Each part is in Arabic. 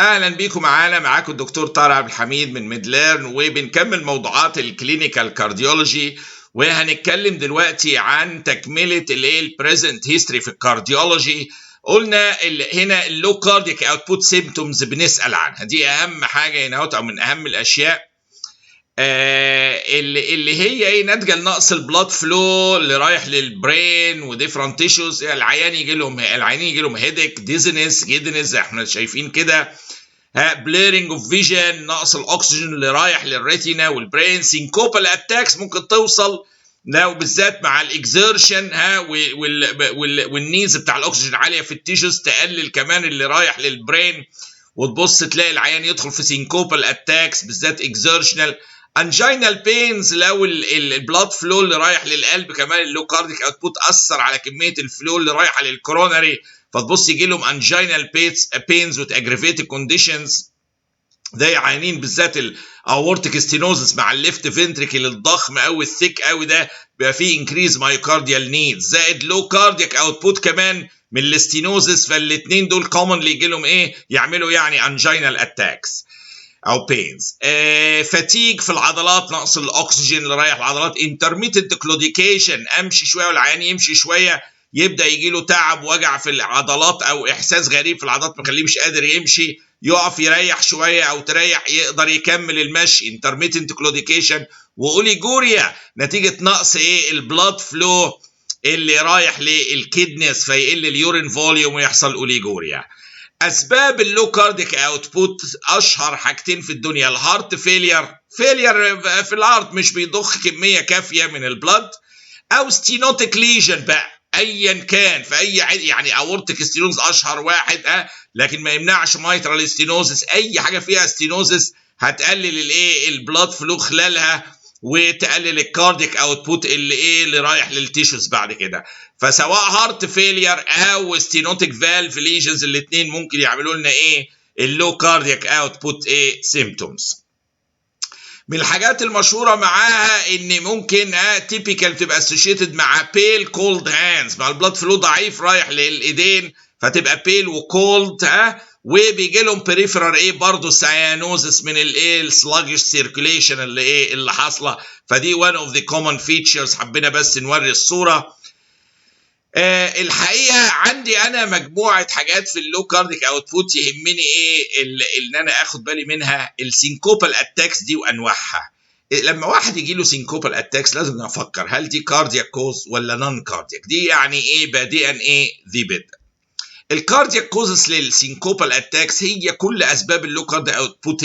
اهلا بيكم معاكم الدكتور طارق الحميد من ميدليرن، وبنكمل موضوعات الكلينيكال كارديولوجي، وهنتكلم دلوقتي عن تكمله البريزنت هيستوري في الكارديولوجي. قلنا هنا اللو كاردياك اوتبوت سيمبتومز بنسال عنها، دي اهم حاجه هنا او من اهم الاشياء اللي هي ايه ناتجه لنقص البلاد فلو اللي رايح للبرين وديفرنت تيشوز. العيانين يجي لهم هيدك، ديزنس، جيدنس زي احنا شايفين كده، بليرنج اوف فيجن، نقص الاكسجين اللي رايح للريتينا والبرين، سينكوبال اتاكس ممكن توصل لو بالذات مع الاكزيرشن والنيز بتاع الاكسجين عاليه في التيشوز، تقلل كمان اللي رايح للبرين، وتبص تلاقي العيان يدخل في سينكوبال اتاكس بالذات اكزيرشنال. انجينال بينز لو البلاد فلو اللي رايح للقلب كمان اللو كارديك اوتبوت اثر على كميه الفلو اللي رايحه للكوروناري، فتبص يجي لهم انجينال بينز وتاجريفيتد كونديشنز زي عيانين بالذات الاورتيك ستينوزس مع الليفت فنتريكل الضخم قوي الثيك قوي ده بيبقى فيه انكريز مايوكارديال نيدز، زائد لو كاردياك اوتبوت كمان من الاستينوزس، فالاثنين دول كومنلي يجي لهم يعملوا يعني انجينال اتاكس او بينز. فاتيج في العضلات، نقص الاكسجين اللي رايح العضلات، انترميتنت كلوديكيشن، امشي شويه والعيان يمشي شويه يبدا يجي له تعب وجع في العضلات او احساس غريب في العضلات مخليه مش قادر يمشي، يقف يريح شويه او تريح يقدر يكمل المشي، انترميتنت كلوديكيشن. واوليجوريا نتيجه نقص البلاد فلو اللي رايح للكيدنس فيقل اليورين فوليوم ويحصل اوليجوريا. اسباب اللو كارديك اوتبوت اشهر حاجتين في الدنيا، الهارت فيلير في الهارت مش بيضخ كميه كافيه من البلد، او ستينوتيك ليجن بقى ايا كان في اي يعني اورتيك ستينوز اشهر واحد لكن ما يمنعش مايترال ستينوزس، اي حاجه فيها ستينوزس هتقلل البلاد فلو خلالها وتقلل الكارديك اوتبوت اللي رايح للتيشوز بعد كده. فسواء هارت فيلير او ستينوتيك فالف ليجنز الاثنين ممكن يعملوا لنا اللو كاردياك اوتبوت سيمبتومز. من الحاجات المشهوره معاها ان ممكن تيبيكال تبقى اسوشيتد مع بيل كولد هاندز، مع البلاد فلو ضعيف رايح للايدين فتبقى بيل وكولد، وبيجي لهم بريفرال برضه سيانوزس من السلاجش سيركيوليشن اللي حاصله، فدي one of the common features. حبينا بس نوري الصوره. الحقيقه عندي انا مجموعه حاجات في اللو كارديك اوتبوت يهمني اللي انا اخد بالي منها. السينكوبال اتاكس دي وانواعها، لما واحد يجي له سينكوبال اتاكس لازم نفكر هل دي كاردياك كوز ولا نون كاردياك. دي يعني بادئا ذي بدء. الكاردياك كوزز للسينكوبال اتاكس هي كل اسباب اللو كارديك اوتبوت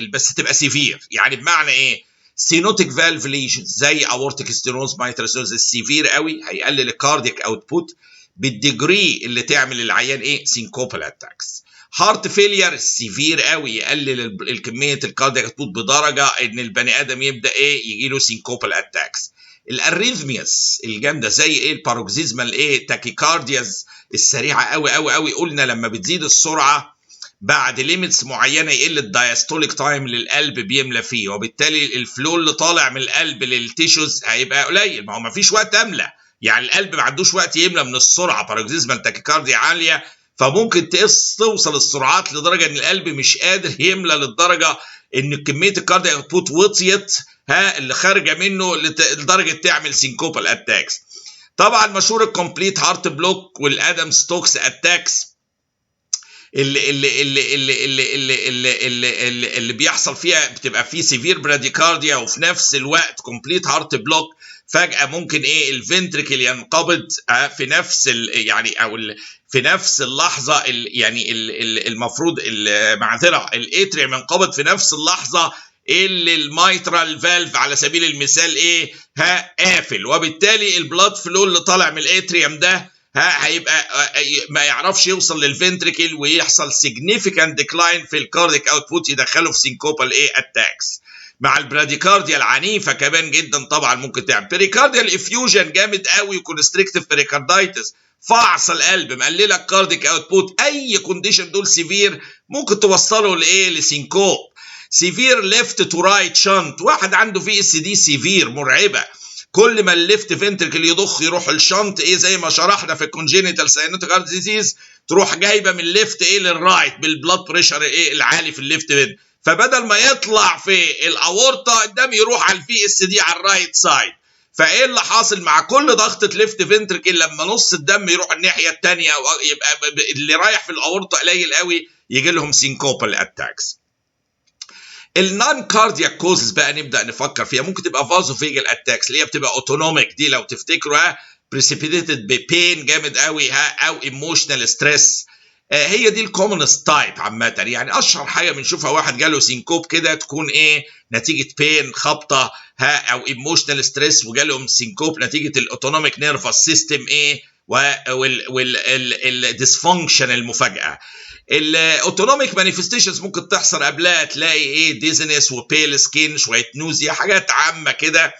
بس تبقى سيفير، يعني بمعنى سينوتيك فالف ليجنز زي اورتيك ستينوز مايترال ستينوز السيفير قوي هيقلل الكاردياك اوتبوت بالديجري اللي تعمل العيان سينكوبال اتاكس. هارت فيلير السيفير قوي يقلل الكميه الكاردياك اوتبوت بدرجه ان البني ادم يبدا يجي له سينكوبال اتاكس. الاريثمياس الجامده زي الباروكسيزمال تاكيكاردياز السريعه قوي قوي قوي، قلنا لما بتزيد السرعه بعد ليميتس معينه يقل الدايستوليك تايم للقلب بيملى فيه، وبالتالي الفلو اللي طالع من القلب للتيشوز هيبقى قليل، ما هو ما فيش وقت املى، يعني القلب ما عندوش وقت يملى من السرعه، باروكسيزمال تاكيكارديا عاليه، فممكن توصل السرعات لدرجه ان القلب مش قادر يملى للدرجه ان كميه الكاردياك اوتبوت وطيت اللي خارجه منه لدرجه تعمل سينكوبال اتاكس. طبعا مشهور الكومبليت هارت بلوك والادم ستوكس اتاكس اللي بيحصل فيها بتبقى فيه سيفير براديكارديا وفي نفس الوقت كومبليت هارت بلوك. فجأة ممكن الفنتريكل ينقبض في نفس في نفس اللحظة، يعني المفروض معذرة الاتريوم ينقبض في نفس اللحظة اللي المايترال فالف على سبيل المثال قافل، وبالتالي البلاد فلو اللي طالع من الاتريوم ده هيبقى ما يعرفش يوصل للفنتريكل ويحصل significant decline في الكارديك اوتبوت يدخله في سينكوبال اتاكس. مع البراديكارديا العنيفه كمان جدا طبعا ممكن تعمل بريكارديال افيوجن جامد قوي وكونستريكتيف بريكاردايتس، فعص القلب مقلله الكارديك اوتبوت. اي كونديشن دول سيفير ممكن توصله لسينكوب. سيفير ليفت تو رايت شنت، واحد عنده في اس دي سيفير مرعبه، كل ما الليفت فنتركل يضخ يروح الشنط ايه زي ما شرحنا في الكونجينيتال ساينوتيك هارت ديزيز، تروح جايبه من الليفت ايه للرايت بالبلاد بريشر ايه العالي في الليفت فين، فبدل ما يطلع في الاورطه الدم يروح على الفي اس دي على الرايت سايد. فايه اللي حاصل مع كل ضغطه ليفت فنتركل لما نص الدم يروح الناحيه الثانيه يبقى اللي رايح في الاورطه قليل قوي يجي لهم سينكوبال اتاكس. النون كاردياك كوزز بقى نبدا نفكر فيها، ممكن تبقى فازوفيجال اتاكس اللي هي بتبقى اوتونوميك، دي لو تفتكروا بريسيبيتيتد ببين جامد قوي او ايموشنال ستريس. هي دي الكومنست تايب عامه، يعني اشهر حاجه بنشوفها واحد جاله سينكوب كده تكون ايه نتيجه بين خبطه او ايموشنال ستريس وجالهم سينكوب نتيجه الاوتونوميك نيرفس سيستم ايه والديسفانكشن المفاجئه. الاوتونوميك مانيفستيشنز ممكن تحصل قبلها، تلاقي ايه ديزنس وبيل سكين شويه نوزيا حاجات عامه كده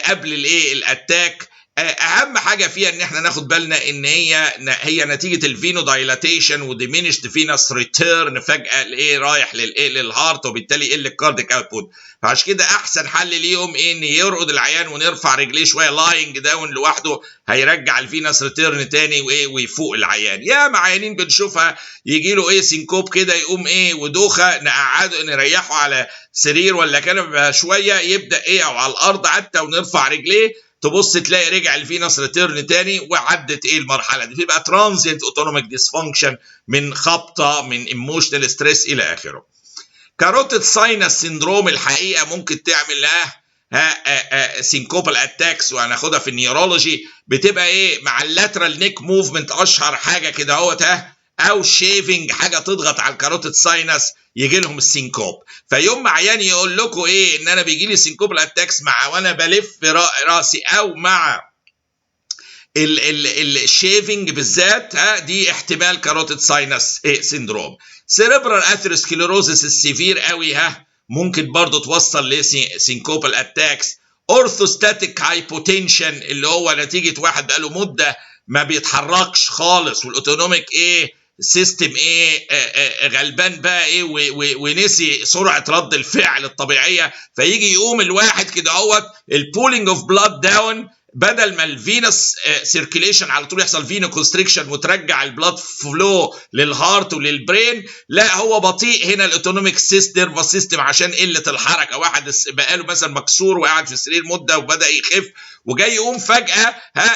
قبل الايه الاتاك. اهم حاجه فيها ان احنا ناخد بالنا ان هي نتيجه الفينو دايلاتيشن وديمينشد فينس ريتيرن فجاه الايه رايح للهارت وبالتالي يقل الكارديك اوتبوت. فعشان كده احسن حل ليهم ايه ان يرقد العيان ونرفع رجليه شويه لاينج داون لوحده، هيرجع الفينس ريتيرن تاني وايه ويفوق العيان. يا عيانين بنشوفها يجي له ايه سينكوب كده يقوم ايه ودوخه نقعده نريحه على سرير ولا كنبه شويه يبدا ايه او على الارض حتى ونرفع رجليه تبص تلاقي رجع الفينس ريتيرن تاني وعدت ايه المرحله دي، بيبقى ترانزينت اوتونوميك ديسفانكشن من خبطه من ايموشنال ستريس الى اخره. كاروتيد ساينس سيندروم الحقيقه ممكن تعمل لها سينكوبال اتاكس وهناخدها في النيورولوجي، بتبقى ايه مع اللاترال نيك موفمنت اشهر حاجه كده اهوت او شيفنج حاجه تضغط على الكاروتيد ساينس يجي لهم السينكوب. فيوم ما عيان يقول لكم ايه ان انا بيجي لي سينكوبال اتاكس مع وانا بلف راسي او مع الشيفنج بالذات دي احتمال كاروتيد ساينس سيندروم. سيريبرال اثيروسكليروزس السيفير قوي ممكن برضو توصل لسينكوبال اتاكس. اورثوستاتيك هايبوتنشن اللي هو نتيجه واحد بقاله مده ما بيتحركش خالص والاوتونوميك سيستم غلبان بقى ونسي سرعه رد الفعل الطبيعيه، فيجي يقوم الواحد كده اهوت البولينج اوف بلاد داون بدل ما الفينس سيركيليشن على طول يحصل فينو كونستريكشن وترجع البلاد فلو للهارت وللبرين، لا هو بطيء هنا الاوتونوميك سيستم عشان قله الحركه. واحد بقاله مثلا مكسور وقاعد في السرير مده وبدا يخف وجاي يقوم فجاه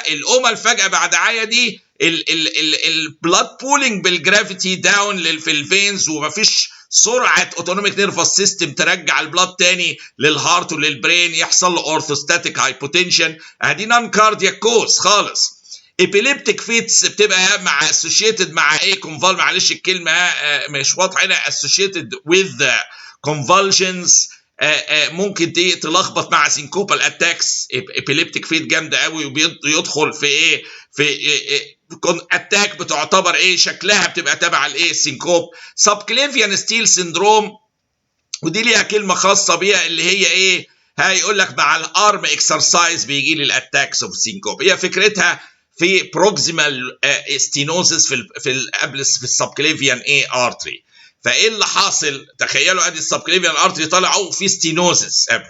القومه الفجاه بعد عايه دي البلاد بولينج بالجرافيتي داون في الفينز ومفيش سرعه اوتونوميك نيرفس سيستم ترجع البلاد تاني للهارت وللبرين، يحصل له اورثوستاتيك هايبوتنشن. ادي نون كاردياك كوز خالص. ايبيليبتيك فيتس بتبقى مع اسوشيتد مع ايه كونفال، معلش الكلمه مش واضحه هنا، اسوشيتد وذ كونفالجنز ممكن تلخبط مع سينكوبال اتاكس. ايبيليبتيك فيت جامده قوي وبيدخل في ايه في اتاك بتعتبر شكلها بتبقى تبع السينكوب. سبكليفيان ستيل سيندروم ودي ليها كلمه خاصه بيها اللي هي هيقول لك مع الارم اكسرسايز بيجي لي الاتاكس اوف سينكوب. هي فكرتها في بروكسيمال ستينوزس في قبل في السبكليفيان ارتري. فايه اللي حاصل؟ تخيلوا ادي السبكليفيان ارتري طالع في ستينوزس قبل.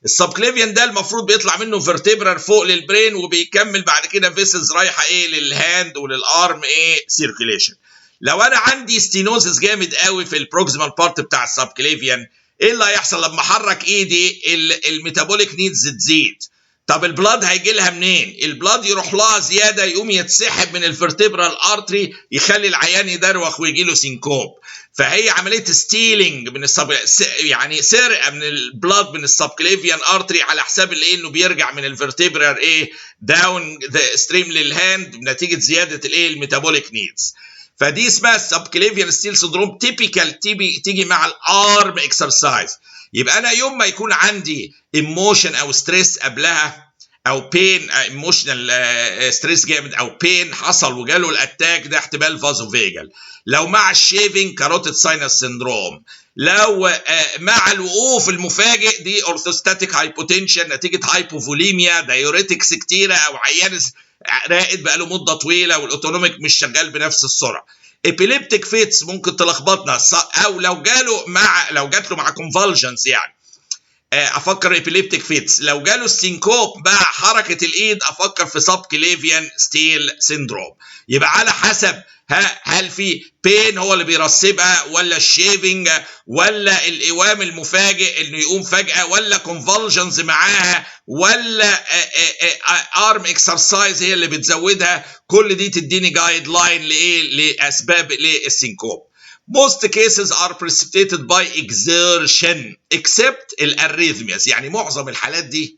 السبكليفيان ده المفروض بيطلع منه فيرتبرال فوق للبرين وبيكمل بعد كده فيسلز رايحه للهاند وللارم سيركيليشن. لو انا عندي ستينوزس جامد قوي في البروكسيمال بارت بتاع السبكليفيان ايه اللي هيحصل لما احرك ايدي؟ الميتابوليك نيدز تزيد. طب البلاد هيجي لها منين؟ البلاد يروح لها زياده يقوم يتسحب من الفيرتبرال ارتري يخلي العيان يدروخ ويجي له سينكوب. فهي عمليه ستيلينج من يعني سرقه من البلاد من السبكليفيان ارتري على حساب انه بيرجع من الفيرتبرال داون ذا ستريم للهاند نتيجه زياده الميتابوليك نيدز. فدي اسمها السبكليفيان ستيل سندروم تيبيكال تيجي مع الارم اكسرسايز. يبقى انا يوم ما يكون عندي ايموشن او ستريس قبلها او بين ايموشنال ستريس جامد او بين حصل وجاله الاتاك ده احتمال فازوفيجال. لو مع الشيفنج كاروتيد ساينس سيندروم. لو مع الوقوف المفاجئ دي اورثوستاتيك هايبوتنشن نتيجه هايبوفوليميا دايوريتكس كتيره او عيان راقد بقاله مده طويله والاوتونوميك مش شغال بنفس السرعه. ابيليبتيك فيتس ممكن تلخبطنا او لو جات له مع كونفالجنس يعني افكر ابيليبتيك فيتس. لو جاله السينكوب مع حركه الايد افكر في سب كليفيان ستيل سيندروم. يبقى على حسب هل في بين هو اللي بيرسبها، ولا الشيفنج، ولا الايوام المفاجئ انه يقوم فجاه، ولا كونفولجنز معاها، ولا ارم اكسرسايز هي اللي بتزودها. كل دي تديني جايد لاين لاسباب للسينكوب. Most cases are precipitated by exertion except الاريثمياز. يعني معظم الحالات دي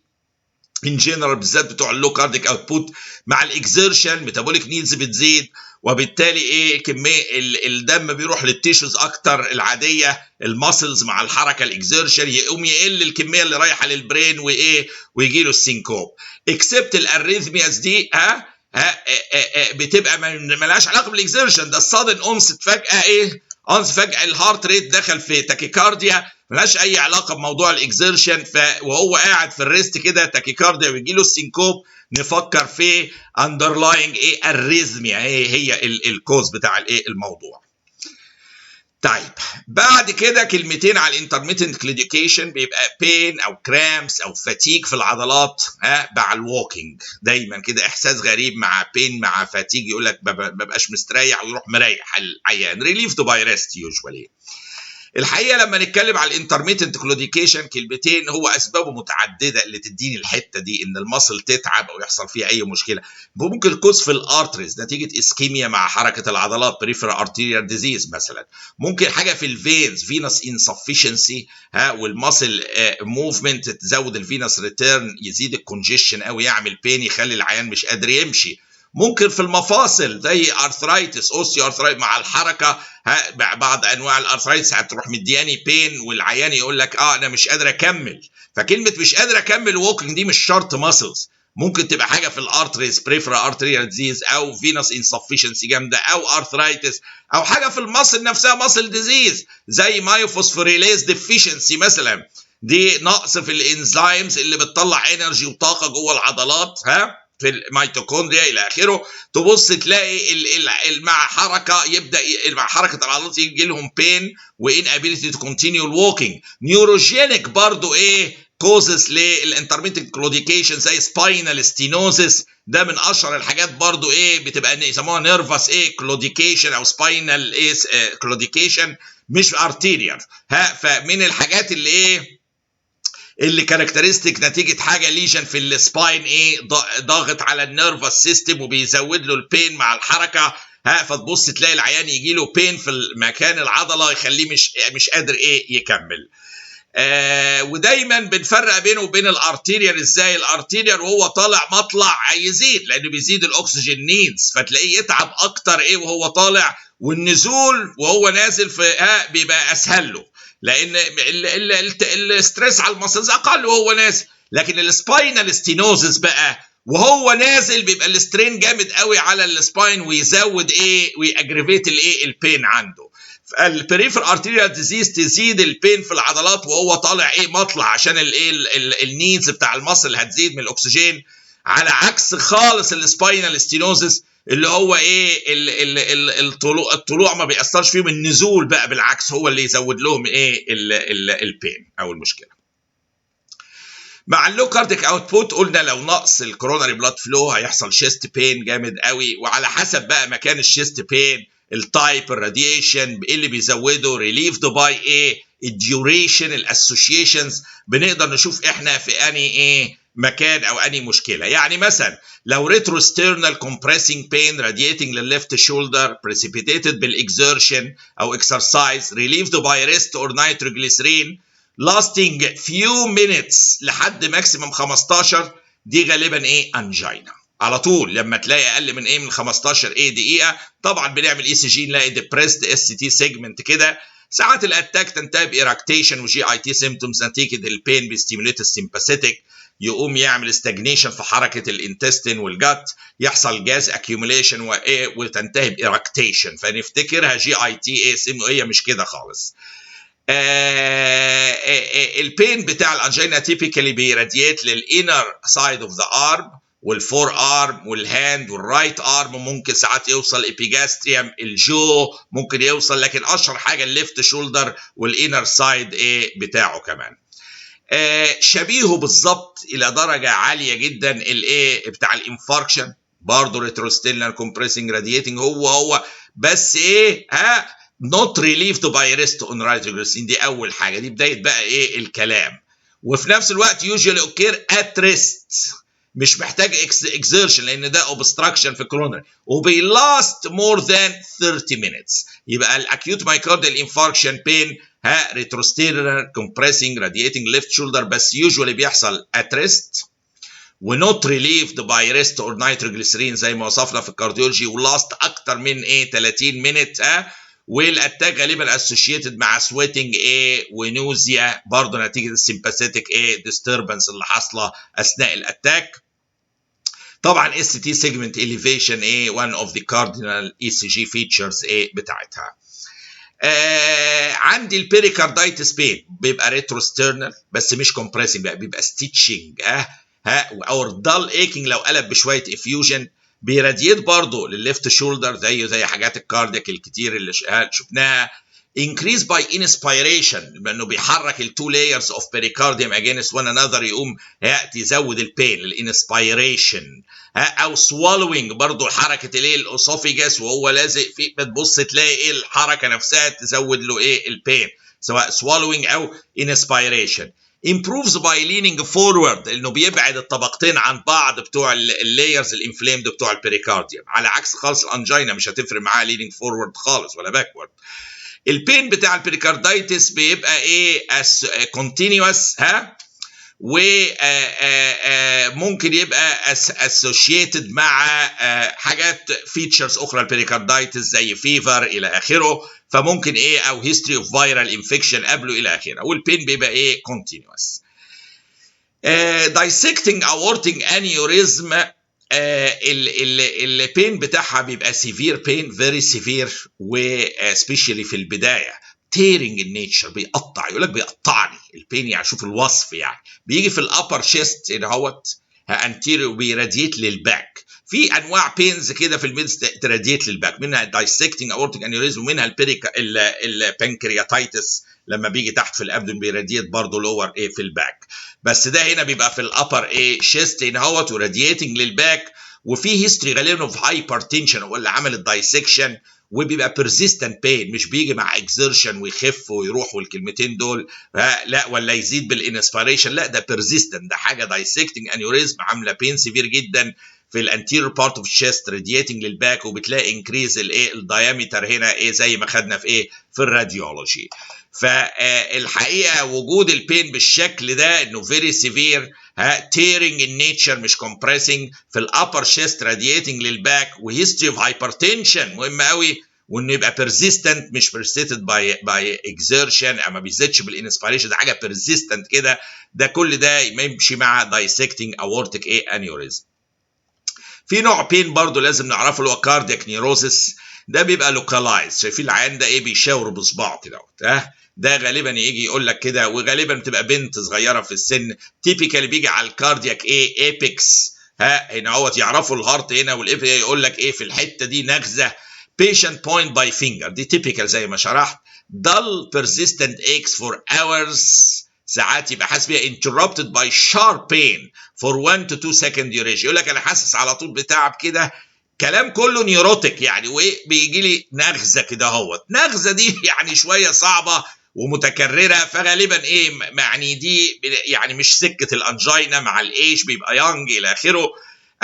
in general بالذات بتوع اللو كارديك اوتبوت مع الاكزيرشن ميتابوليك نيدز بتزيد، وبالتالي كميه الدم بيروح للتيشوز اكتر العاديه، الماسلز مع الحركه الاكزيرشن يقوم يقل الكميه اللي رايحه للبرين ويجي له السينكوب. اكسبت الاريثمياز دي بتبقى مالهاش علاقه بالاكزيرشن، ده الصادن اونست فجاه فجاه الهارت ريت دخل في تاكيكارديا، ملهاش اي علاقه بموضوع الاكزيرشن. وهو قاعد في الريست كده تاكيكارديا ويجي له السينكوب، نفكر في اندرلاينج اريزميا هي الكوز بتاع الموضوع. طيب بعد كده كلمتين على الانترميتنت كليديكيشن. بيبقى بين او كرامس او فاتيج في العضلات مع الووكينج. دايما كده احساس غريب مع بين مع فاتيج، يقول لك ما ببقاش مستريح ويروح مريح العيان. ريليفد باي ريست يوجوالي. الحقيقه لما نتكلم على الانترميتنت كلوديكيشن كلمتين، هو اسبابه متعدده اللي تديني الحته دي ان المصل تتعب او يحصل فيها اي مشكله. ممكن الكوز في الارتريز نتيجه اسكيميا مع حركه العضلات، بريفرال ارتيريال ديزيز مثلا. ممكن حاجه في الفينز، فينس انسفشنسي والمصل موفمنت تزود الفينس ريتيرن، يزيد الكونجيشن او يعمل بين يخلي العيان مش قادر يمشي. ممكن في المفاصل زي ارثرايتس، اوستيو ارثرايتس مع الحركه، بعض انواع الارثرايتس هتروح مدياني بين والعيان يقول لك انا مش قادر اكمل. فكلمه مش قادر اكمل ووكينج دي مش شرط ماسلز، ممكن تبقى حاجه في الارتريز، بريفرال ارتريال ديزيز، او فينس انسفشنسي جامده، او ارثرايتس، او حاجه في المصل نفسها ماسل ديزيز زي مايوفوسفوريليز ديفيشنسي مثلا. دي نقص في الانزيمز اللي بتطلع انرجي وطاقه جوه العضلات في الميتوكوندريا الى اخره. تبص تلاقي مع حركه يبدا مع حركه العضلات يجي لهم بين وان ابيليتي تو كونتينيو الووكينج. نيوروجينيك برضو كوزز للانترميتنت كلوديكيشن زي سباينال ستينوزس، ده من اشهر الحاجات برضو بتبقى يسموها نيرفس كلوديكيشن او سباينال كلوديكيشن مش ارتيريال. فمن الحاجات اللي كاركترستيك نتيجه حاجه ليجن في السباين ضاغط على النيرفس سيستم وبيزود له البين مع الحركه. فتبص تلاقي العيان يجي له بين في مكان العضله يخليه مش قادر يكمل. ودايما بنفرق بينه وبين الارتيريال. ازاي الارتيريال وهو طالع مطلع يزيد لانه بيزيد الاكسجين نيدز، فتلاقيه يتعب اكتر وهو طالع، والنزول وهو نازل في بيبقى اسهل له لان الاستريس على المسلز اقل وهو نازل. لكن السباينال ستينوزس بقى وهو نازل بيبقى الاسترين جامد قوي على السباين ويزود ويأجريفيت البين عنده. البريفر ارتيريال ديزيز تزيد البين في العضلات وهو طالع مطلع، عشان النيدز بتاع المصل هتزيد من الاكسجين، على عكس خالص السباينال ستينوزس اللي هو الطلوع ما بيأثرش فيهم، النزول بقى بالعكس هو اللي يزود لهم البين او المشكله. مع اللو كارديك اوتبوت قلنا لو نقص الكوروناري بلاد فلو هيحصل شيست بين جامد قوي، وعلى حسب بقى مكان الشيست بين، التايب، الراديشن اللي بيزوده، ريليفد باي الديوريشن، الاسوشيشنز، بنقدر نشوف احنا في اني مكان او اني مشكله. يعني مثلا لو ريتروسترنال compressing pain radiating للليفت شولدر precipitated بالاكزertion او exercise relieved by rest or nitroglycerin lasting few minutes لحد ماكسيمم 15، دي غالبا انجينا على طول. لما تلاقي اقل من 15 دقيقه طبعا بنعمل اي سي جي نلاقي ديبريست اس تي سيجمنت كده. ساعات الاتاك تنتهي بايراكتيشن وجي اي تي سيمبتومز نتيجه البين بيستيموليت السيمباثيتك، يقوم يعمل استجنيشن في حركه الانتستين والجات، يحصل جاز اكيوميليشن وتنتهي بايراكتيشن، فنفتكرها جي اي تي هي مش كده خالص. البين بتاع الانجينا تيبيكالي بيراديات للانر سايد اوف ذا ارم والفور ارم والهاند والرايت ارم، ممكن ساعات يوصل ابيجاستريم، الجو ممكن يوصل، لكن اشهر حاجه الليفت شولدر والانر سايد بتاعه كمان. شبيهه بالظبط الى درجه عاليه جدا الايه بتاع الانفاركشن، برضه ريتروستيلر كومبريسنج رادياتنج هو بس ايه not relieved by rest on nitroglycerin. دي اول حاجه، دي بدايه بقى ايه الكلام. وفي نفس الوقت usually occur at rest، مش محتاج exertion لان ده obstruction في coronary، وبيلاست more than 30 minutes. يبقى الاكيوت myocardial infarction pain retrostellar compressing radiating left shoulder بس usually بيحصل at rest و not relieved by rest or nitroglycerin زي ما وصفنا في الكارديولوجي، ولاست اكتر من 30 minutes والاتاك غالبا associated مع sweating ونوزيا برضه نتيجه السمباثيتك disturbance اللي حاصله اثناء الاتاك. طبعا ST segment elevation one of the cardinal ECG features بتاعتها. عندي البيريكاردايتس بين بيبقى ريتروسترنال بس مش كومبريسنج بقى، بيبقى ستيتشنج او دال ايكنج لو قلب بشويه افيوجن، بيراديت برضه للليفت شولدر زي حاجات الكاردياك الكتير اللي شفناها. increase by inspiration لانه بيحرك التو layers of pericardium against one another، يقوم يزود البين الانسبيريشن. او swallowing برضه حركه الاسوفيجاس وهو لازق فيه، بتبص تلاقي الحركه نفسها تزود له البين سواء swallowing او inspiration. improves by leaning forward لانه بيبعد الطبقتين عن بعض بتوع اللايرز الانفلامد بتوع البريكارديوم، على عكس خالص الانجينا مش هتفرق معاه leaning forward خالص ولا backward. البين بتاع البريكاردايتس بيبقى continuous وممكن يبقى associated مع حاجات features اخرى البريكاردايتس زي فيفر الى اخره، فممكن او history of viral infection قبله الى اخره، والبين بيبقى continuous. dissecting aortic aneurysm البين بتاعها بيبقى severe pain very severe وسبيشالي في البدايه tearing in nature، بيقطع، يقول لك بيقطعني البين يعني شوف الوصف يعني. بيجي في الابر شيست هنا اهوت انتيريور وبيراديت للباك. في انواع بينز كده في الميدس تراديت للباك، منها دايسكتنج اورتيك انيوريزم ومنها البنكرياتايتس لما بيجي تحت في الابدن بيراديت برضه لور في الباك، بس ده هنا بيبقى في الابر شيست هنا اهوت وراديتنج للباك. وفي هيستوري غالبا في هايبرتنشن هو اللي عمل الدايسكشن، وبيبقى persistent pain مش بيجي مع exertion ويخف ويروح والكلمتين دول لا، ولا يزيد بالانسبيريشن، لا ده persistent، ده حاجه dissecting aneurysm عامله pain severe جدا في الانتيريور بارت اوف الشيست رادياتنج للباك، وبتلاقي انكريز الدايمتر هنا زي ما خدنا في في الراديولوجي. فالحقيقه وجود البين بالشكل ده انه فيري سيفير tearing in nature مش compressing في الابر شيست رادياتنج للباك، وهيستوري اوف هايبرتنشن مهم قوي، وانه يبقى persistent مش persisted by exertion، ما بيزيدش بالانسبيريشن، ده حاجه persistent كده، ده كل ده يمشي مع dissecting aortic aneurysm. في نوع بين برضو لازم نعرفه اللي هو كاردياك نيروزس، ده بيبقى لوكالايز، شايفين العيان ده بيشاور بصباعه كده ده غالبا يجي يقول لك كده، وغالبا بتبقى بنت صغيره في السن، تيبيكالي بيجي على الكاردياك ايبكس هنا اهوت، يعرفوا الهارت هنا والابر يقول لك في الحته دي نغزه، patient point by finger، دي تيبيكال زي ما شرحت. dull persistent aches for hours، ساعات يبقى حاسس بيها interrupted by sharp pain for 1 to 2 second duration، يقول لك انا حاسس على طول بتعب كده، كلام كله نيوروتيك يعني، وبيجي لي نغزه كده اهوت. نغزه دي يعني شويه صعبه ومتكرره، فغالبا يعني دي يعني مش سكه الانجينا، مع الايش بيبقى يانج الى اخره.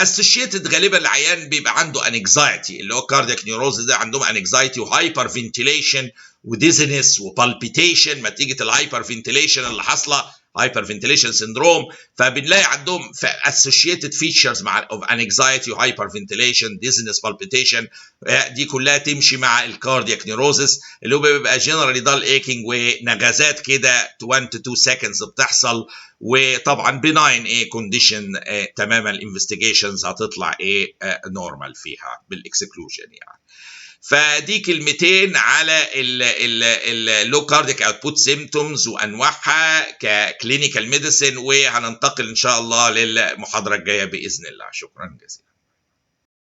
associated غالبا العيان بيبقى عنده انكزايتي، اللي هو كاردياك نيوروز ده عندهم انكزايتي وهايبر فنتيليشن وديزنس وبالبيتيشن نتيجه الهايبر فنتيليشن اللي حاصله، هايبر فنتيليشن سيندروم، فبنلاقي عندهم associated features مع anxiety وهايبر فنتيليشن ديزنس بالبيتيشن، دي كلها تمشي مع الكاردياك نيروزس اللي هو بيبقى جنرالي دال ايكينج ونغزات كده 1 to 2 seconds بتحصل، وطبعا بناين كونديشن تماما الانفستيجيشنز هتطلع نورمال فيها بالاكسكلوجن يعني. فدي كلمتين على اللو كارديك اوتبوت سيمتومز وانواعها ككلينيكال ميديسن، وهننتقل ان شاء الله للمحاضره الجايه باذن الله. شكرا جزيلا.